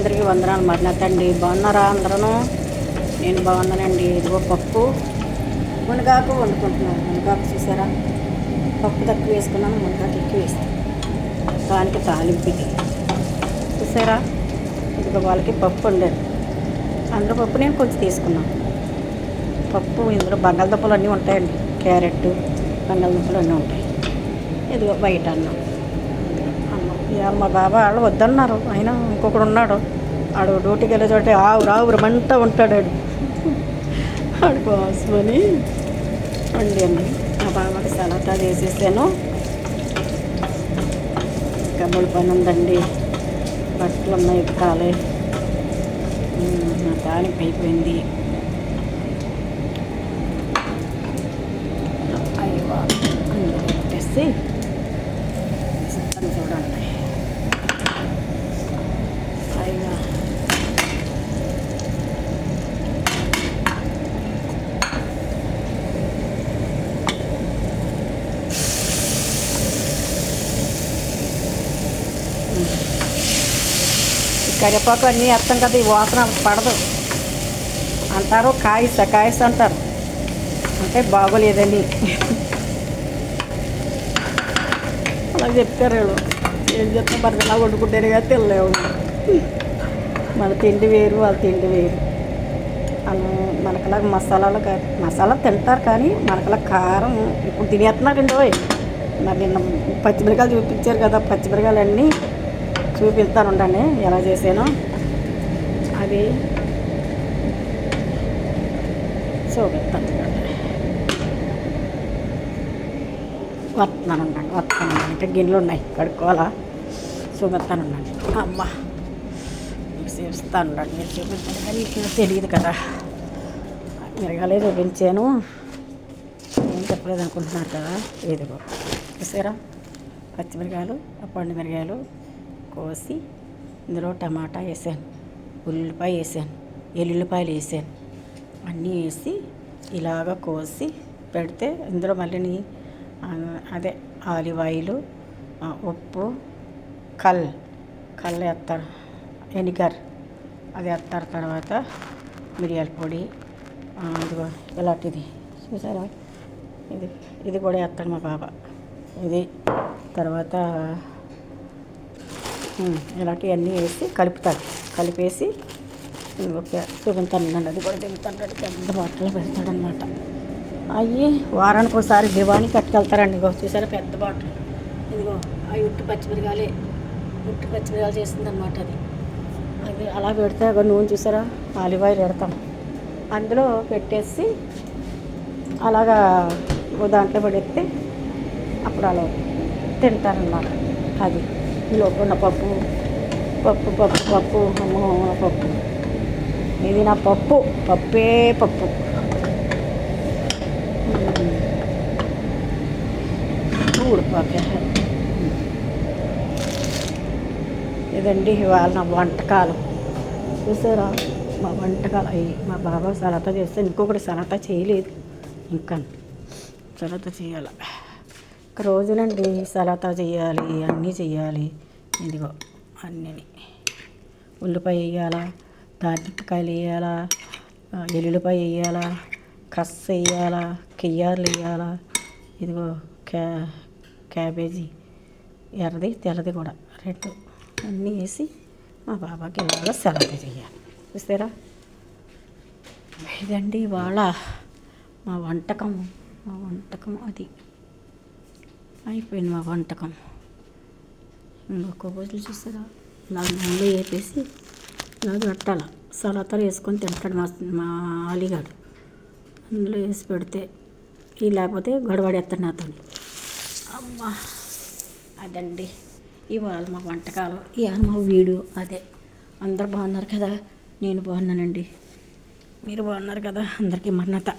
అందరికీ వందనాలు మరణతండి. బాగున్నారా అందరూ? నేను బాగున్నానండి. ఇదిగో పప్పు మునగాకు వండుకుంటున్నాను. మునగాకు చూసారా, పప్పు తక్కువ వేసుకున్నాను, మునగాకు ఎక్కువ వేసాను. దానికి తాలింపు ఇది చూసారా. ఇదిగో వాళ్ళకి పప్పు ఉండేది, అందులో పప్పు నేను కొంచెం తీసుకున్నాను. పప్పు ఇందులో బంగాళదుంపలు అన్నీ ఉంటాయండి, క్యారెట్ బంగాళదుంపలు అన్నీ ఉంటాయి. ఇదిగో బయట అన్నం. ఇవాళ మా బాబా వాళ్ళు వద్దన్నారు, అయినా ఇంకొకడు ఉన్నాడు, ఆడు డ్యూటీకి వెళ్ళే చోట ఆవురమంటూ ఉంటాడు. ఆడు కోసమని వండాను. మా బాబాకి సలాతా చేసేసాను. కమ్ముడు పని ఉందండి, బట్టలు ఉన్నాయి ఉతకాలి. నా తాలింపు అయిపోయింది. అయ్యో అందులో పెట్టేసి చూడండి. అయ్యా కరివేపాకు అన్నీ వేస్తాం కదా, ఈ వాసన పడదు అంటారు. కాయస్ అంటారు, అంటే బాగోలేదని అలా చెప్తారు వీళ్ళు. ఏం చెప్తే మరి ఇలా వండుకుంటేనే కదా తినలేవు. మన తిండి వేరు, వాళ్ళ తిండి వేరు. మనకలాగా మసాలా తింటారు, కానీ మనకలా కారం ఇప్పుడు తినేస్తున్నారండి. మరి నిన్న పచ్చిమిరకాయలు చూపించారు కదా, పచ్చిమిరకాయలు అన్నీ చూపిస్తాను ఉండండి ఎలా చేసానో. అది చూపిస్తాను వస్తున్నాను అంటే గిన్నెలు ఉన్నాయి కడుక్కోవాలా, చూపిస్తాను ఉండండి. అమ్మా చూపిస్తాను ఉండండి, మీరు చూపిస్తాను కానీ మీకు తెలియదు కదా. మిరగాలే చూపించాను, ఏం చెప్పలేదు అనుకుంటున్నారు కదా. ఇదిగో చూసారా, పచ్చిమిరకాయలు పండు మిరగాయలు కోసి ఇందులో టమాటా వేసాను, ఉల్లిపాయ వేసాను, ఎల్లుల్లిపాయలు వేసాను. అన్నీ వేసి ఇలాగ కోసి పెడితే ఇందులో మళ్ళీ అదే ఆలివ్ ఆయిల్, ఉప్పు, కల్ వేస్తారు, వెనిగర్ అది వేస్తారు. తర్వాత మిరియాల పొడి, ఇదిగో ఇలాంటిది చూసారా, ఇది కూడా వేస్తాడు మా బాబా. ఇది తర్వాత ఇలాంటివన్నీ వేసి కలిపేసి ఓకే చూపించాను. అది కూడా తింటాడు, పెద్ద బాటలో పెడతాడనమాట. అవి వారానికి ఒకసారి దివాణి కట్టుకెళ్తారండి. ఇగో చూసారా పెద్ద బాటలు. ఇదిగో అవి ఉట్టి పచ్చిమిరకాయలు చేసిందనమాట. అది అలా పెడితే నూనె చూసారా, ఆలివ్ ఆయిల్ పెడతాం, అందులో పెట్టేసి అలాగా దాంట్లో పడేస్తే అప్పుడు అలా తింటారనమాట. అది లోపల పప్పు అమ్మో పప్పు, ఇది నా పప్పే పప్పు. ఊడిపోకే ఇదండి ఇవాళ నా వంటకాలు. చూసారా మా వంటకాలు అవి. మా బాబా సలాతా చేస్తే ఇంకొకటి సలాతా చేయలేదు, ఇంకా సలాతా చేయాలి. రోజునండి సలాతా చేయాలి, అన్నీ చేయాలి. ఇదిగో అన్నీ ఉల్లిపాయ వేయాలా, తాటికాయలు వేయాలా, ఎల్లుల్లిపాయ వేయాలా, కస్స వేయాలా, కియ్యార్లు వేయాలా. ఇదిగో క్యాబేజీ ఎర్రది తెల్లది కూడా రెండు అన్నీ వేసి మా బాబాకి ఇవాళ సలాతా చేయాలి. చూసారా, ఇదండి ఇవాళ మా వంటకం అది అయిపోయింది. మా వంటకం ఇంకొక రోజులు చూసారా, 4 నెలలు వేపేసి ఇలా పెట్టాలి. సలాతాలు వేసుకొని తింటాడు మా అలీగాడు. అందులో వేసి పెడితే లేకపోతే గొడవడేస్తాడు నాతో. అమ్మా అదండి ఇవాళ మా వంటకాలు, ఇవాళ మా వీడియో అదే. అందరు బాగున్నారు కదా, నేను బాగున్నానండి, మీరు బాగున్నారు కదా. అందరికీ మన్నత.